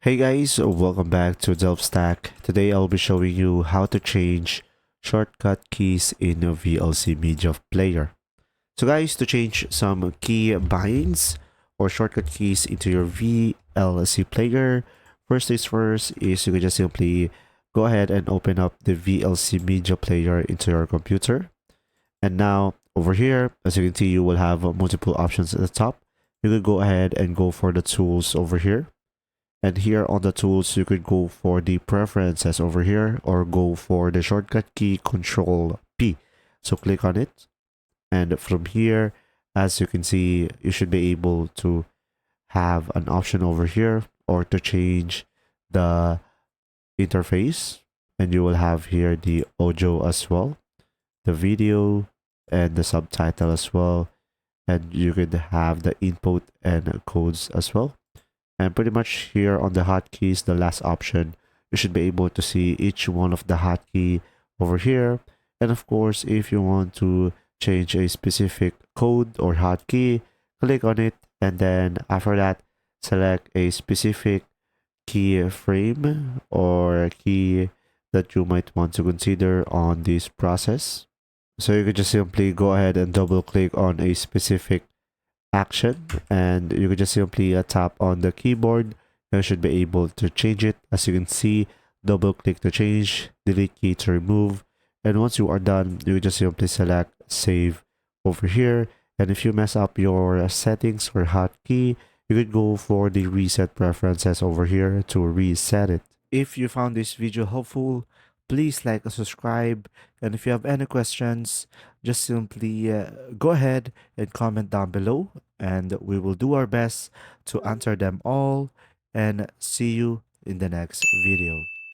Hey guys, welcome back to DelftStack. Today I'll be showing you how to change shortcut keys in a VLC Media Player. So guys, to change some key binds or shortcut keys into your VLC player, first things first is you can just simply go ahead and open up the VLC Media Player into your computer. And now over here, as you can see, you will have multiple options at the top. You could go ahead and go for the tools over here. And here on the tools, you could go for the preferences over here or go for the shortcut key Control P. So click on it. And from here, as you can see, you should be able to have an option over here or to change the interface. And you will have here the audio as well, the video and the subtitle as well. And you could have the input and codes as well. And pretty much here on the hotkeys, the last option, you should be able to see each one of the hotkey over here. And of course, if you want to change a specific code or hotkey, click on it. And then after that, select a specific key frame or key that you might want to consider on this process. So you can just simply go ahead and double click on a specific action, and you can just simply tap on the keyboard and you should be able to change it. As you can see, double click to change, delete key to remove, and once you are done, you just simply select save over here. And if you mess up your settings or hotkey, you could go for the reset preferences over here to reset it. If you found this video helpful, please like and subscribe. And if you have any questions, just simply go ahead and comment down below, and we will do our best to answer them all. And see you in the next video.